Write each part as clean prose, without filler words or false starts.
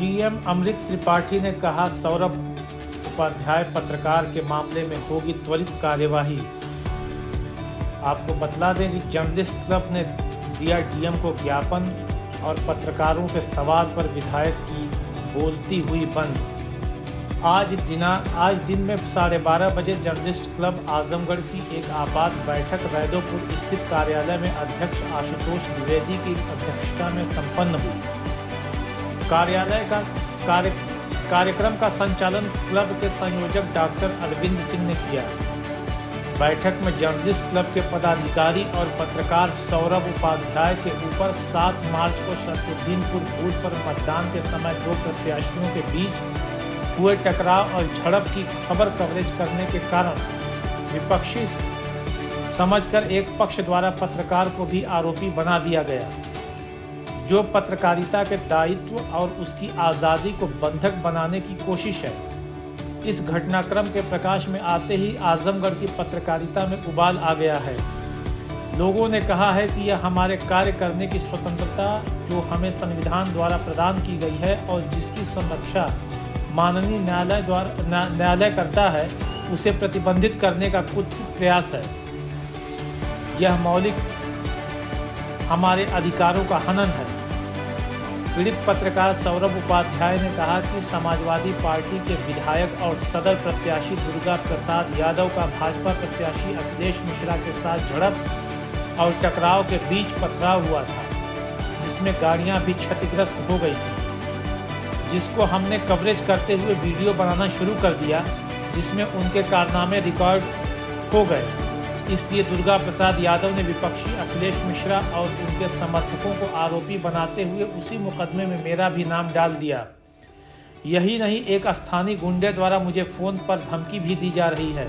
DM अमृत त्रिपाठी ने कहा, सौरभ उपाध्याय पत्रकार के मामले में होगी त्वरित कार्यवाही। आपको बतला दें कि जर्नलिस्ट क्लब ने दिया डीएम को ज्ञापन और पत्रकारों के सवाल पर विधायक की बोलती हुई बंद। आज दिन में 12:30 बजे जर्नलिस्ट क्लब आजमगढ़ की एक आपात बैठक वैदोपुर स्थित कार्यालय में अध्यक्ष आशुतोष द्विवेदी की अध्यक्षता में संपन्न हुई। कार्यालय का कार्यक्रम का संचालन क्लब के संयोजक डॉक्टर अरविंद सिंह ने किया। बैठक में जर्नलिस्ट क्लब के पदाधिकारी और पत्रकार सौरभ उपाध्याय के ऊपर 7 मार्च को शरफुद्दीनपुर बूथ पर मतदान के समय 2 प्रत्याशियों के बीच हुए टकराव और झड़प की खबर कवरेज करने के कारण विपक्षी समझकर एक पक्ष द्वारा पत्रकार को भी आरोपी बना दिया गया, जो पत्रकारिता के दायित्व और उसकी आज़ादी को बंधक बनाने की कोशिश है। इस घटनाक्रम के प्रकाश में आते ही आजमगढ़ की पत्रकारिता में उबाल आ गया है। लोगों ने कहा है कि यह हमारे कार्य करने की स्वतंत्रता जो हमें संविधान द्वारा प्रदान की गई है और जिसकी संरक्षा माननीय न्यायालय करता है, उसे प्रतिबंधित करने का कुछ प्रयास है। यह मौलिक हमारे अधिकारों का हनन है। पीड़ित पत्रकार सौरभ उपाध्याय ने कहा कि समाजवादी पार्टी के विधायक और सदर प्रत्याशी दुर्गा प्रसाद यादव का भाजपा प्रत्याशी अखिलेश मिश्रा के साथ झड़प और टकराव के बीच पथराव हुआ था, जिसमें गाड़ियां भी क्षतिग्रस्त हो गई थी, जिसको हमने कवरेज करते हुए वीडियो बनाना शुरू कर दिया, जिसमें उनके कारनामे रिकॉर्ड हो गए। इसलिए दुर्गा प्रसाद यादव ने विपक्षी अखिलेश मिश्रा और उनके समर्थकों को आरोपी बनाते हुए उसी मुकदमे में मेरा भी नाम डाल दिया। यही नहीं, एक स्थानीय गुंडे द्वारा मुझे फ़ोन पर धमकी भी दी जा रही है।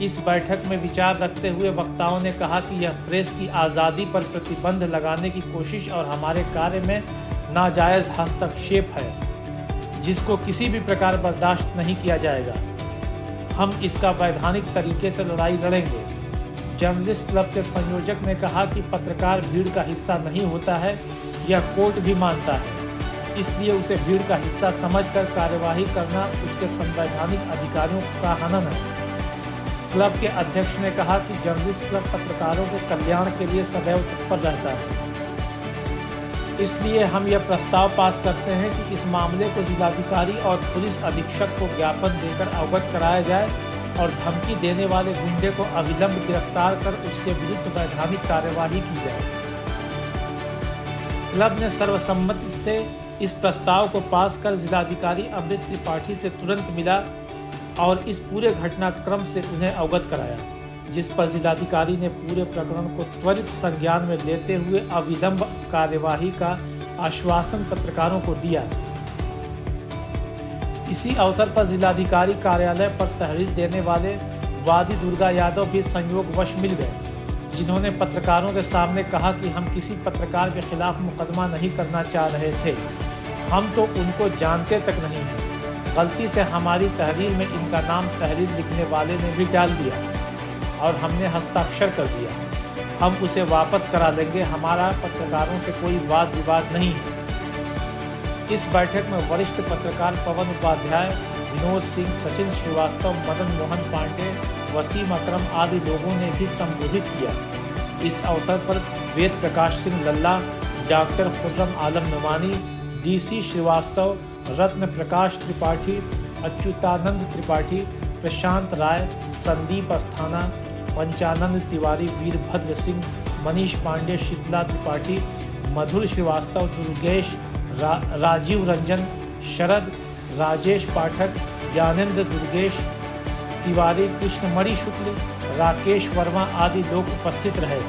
इस बैठक में विचार रखते हुए वक्ताओं ने कहा कि यह प्रेस की आज़ादी पर प्रतिबंध लगाने की कोशिश और हमारे कार्य में नाजायज़ हस्तक्षेप है, जिसको किसी भी प्रकार बर्दाश्त नहीं किया जाएगा। हम इसका वैधानिक तरीके से लड़ाई लड़ेंगे। जर्नलिस्ट क्लब के संयोजक ने कहा कि पत्रकार भीड़ का हिस्सा नहीं होता है, यह कोर्ट भी मानता है, इसलिए उसे भीड़ का हिस्सा समझकर कार्यवाही करना उसके संवैधानिक अधिकारों का हनन है। क्लब के अध्यक्ष ने कहा कि जर्नलिस्ट क्लब पत्रकारों के कल्याण के लिए सदैव तत्पर रहता है, इसलिए हम यह प्रस्ताव पास करते हैं कि इस मामले को जिलाधिकारी और पुलिस अधीक्षक को ज्ञापन देकर अवगत कराया जाए और धमकी देने वाले गुंडे को अविलंब गिरफ्तार कर उसके विरुद्ध वैधानिक कार्यवाही की जाए। क्लब ने सर्वसम्मति से इस प्रस्ताव को पास कर जिलाधिकारी अमृत त्रिपाठी से तुरंत मिला और इस पूरे घटनाक्रम से उन्हें अवगत कराया, जिस पर जिलाधिकारी ने पूरे प्रकरण को त्वरित संज्ञान में लेते हुए अविलंब कार्यवाही का आश्वासन पत्रकारों को दिया। इसी अवसर पर जिलाधिकारी कार्यालय पर तहरीर देने वाले वादी दुर्गा यादव भी संयोगवश मिल गए, जिन्होंने पत्रकारों के सामने कहा कि हम किसी पत्रकार के खिलाफ मुकदमा नहीं करना चाह रहे थे, हम तो उनको जानते तक नहीं हैं। गलती से हमारी तहरीर में इनका नाम तहरीर लिखने वाले ने भी डाल दिया और हमने हस्ताक्षर कर दिया। हम उसे वापस करा लेंगे, हमारा पत्रकारों से कोई वाद विवाद नहीं है। इस बैठक में वरिष्ठ पत्रकार पवन उपाध्याय, विनोद सिंह, सचिन श्रीवास्तव, मदन मोहन पांडे, वसीम अकरम आदि लोगों ने भी संबोधित किया। इस अवसर पर वेद प्रकाश सिंह लल्ला, डॉक्टर खुर्रम आलम नुमानी, डीसी श्रीवास्तव, रत्न प्रकाश त्रिपाठी, अच्युतानंद त्रिपाठी, प्रशांत राय, संदीप अस्थाना, पंचानंद तिवारी, वीरभद्र सिंह, मनीष पांडे, शीतला त्रिपाठी, मधुर श्रीवास्तव, दुर्गेश, राजीव रंजन, शरद, राजेश पाठक, ज्ञानेंद्र दुर्गेश तिवारी, कृष्णमणि शुक्ल, राकेश वर्मा आदि लोग उपस्थित रहे।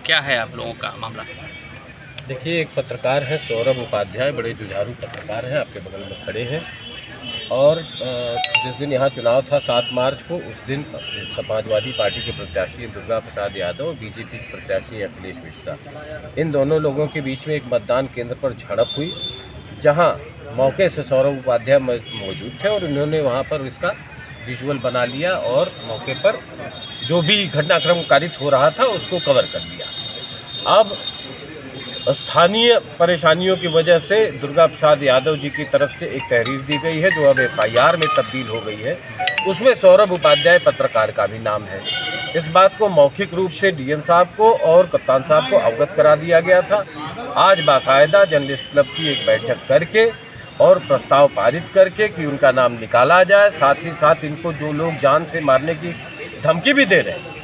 क्या है आप लोगों का मामला? देखिए, एक पत्रकार है सौरभ उपाध्याय, बड़े जुझारू पत्रकार हैं, आपके बगल में खड़े हैं। और जिस दिन यहाँ चुनाव था 7 मार्च को, उस दिन समाजवादी पार्टी के प्रत्याशी दुर्गा प्रसाद यादव और बीजेपी के प्रत्याशी अखिलेश मिश्रा, इन दोनों लोगों के बीच में एक मतदान केंद्र पर झड़प हुई, जहाँ मौके से सौरभ उपाध्याय मौजूद थे और उन्होंने वहाँ पर इसका विजुअल बना लिया और मौके पर जो भी घटनाक्रम कारित हो रहा था उसको कवर कर लिया। अब स्थानीय परेशानियों की वजह से दुर्गा प्रसाद यादव जी की तरफ से एक तहरीर दी गई है जो अब FIR में तब्दील हो गई है। उसमें सौरभ उपाध्याय पत्रकार का भी नाम है। इस बात को मौखिक रूप से DM साहब को और कप्तान साहब को अवगत करा दिया गया था। आज बाकायदा जर्नलिस्ट क्लब की एक बैठक करके और प्रस्ताव पारित करके कि उनका नाम निकाला जाए। साथ ही साथ इनको जो लोग जान से मारने की धमकी भी दे रहे हैं,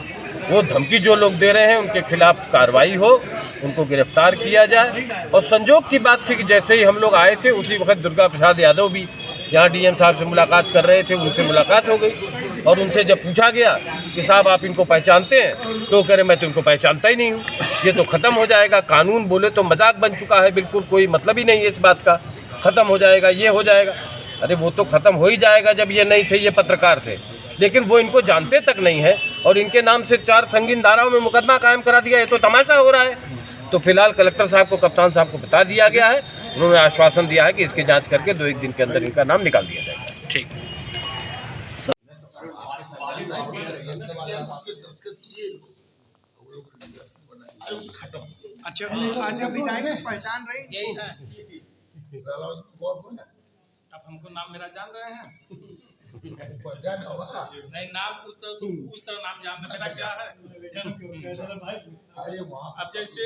वो धमकी जो लोग दे रहे हैं उनके खिलाफ कार्रवाई हो, उनको गिरफ्तार किया जाए। और संजोग की बात थी कि जैसे ही हम लोग आए थे उसी वक्त दुर्गा प्रसाद यादव भी यहाँ DM साहब से मुलाकात कर रहे थे। उनसे मुलाकात हो गई और उनसे जब पूछा गया कि साहब आप इनको पहचानते हैं, तो कह रहे मैं तो इनको पहचानता ही नहीं हूँ, ये तो ख़त्म हो जाएगा। कानून बोले तो मजाक बन चुका है, बिल्कुल कोई मतलब ही नहीं है इस बात का। ख़त्म हो जाएगा, ये हो जाएगा। अरे वो तो ख़त्म हो ही जाएगा जब ये नहीं थे ये पत्रकार थे, लेकिन वो इनको जानते तक नहीं है और इनके नाम से 4 संगीन धाराओं में मुकदमा कायम करा दिया। ये तो तमाशा हो रहा है। तो फिलहाल कलेक्टर साहब को, कप्तान साहब को बता दिया गया है। उन्होंने आश्वासन दिया है कि इसकी जांच करके 2-1 दिन के अंदर इनका नाम निकाल दिया जाएगा। ठीक। अच्छा, आज विधायक की पहचान रही यही है। अब हमको नाम मेरा जान रहे हैं? नहीं, नाम उस तरह नाम जानना मेरा क्या है। अब जैसे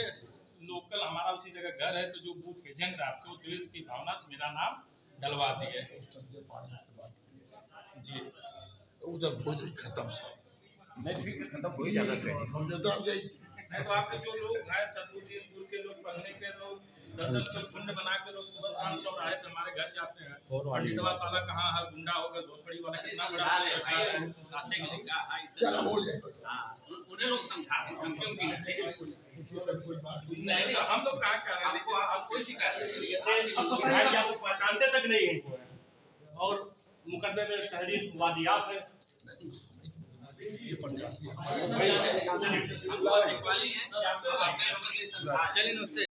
लोकल हमारा उसी जगह घर है, तो जो बूथ एजेंट है आपको देश की भावना से मेरा नाम डलवा दिए जी। उधर हो जाए खत्म, खत्म हो ही जाना चाहिए। समझौता हो जाए। नहीं तो आपके जो लोग हैं सतपुर के लोग, पढ़ने के लोग, 10-10 लोग झुंड बना के लोग सुबह शाम चौराहे पे हमारे घर जाते हैं। पंडितवा साला कहाँ है, गुंडा होगा, घोसड़ी वाला कितना बड़ा चलो हो जाए। उन्हें लोग समझा नहीं, तो हम लोग क्या कर रहे हैं, आप कोई शिकायत नहीं, आपको पहचानते तक नहीं इनको है और मुकदमे में तहरीर वादियात है। ये पंचायती चलिए।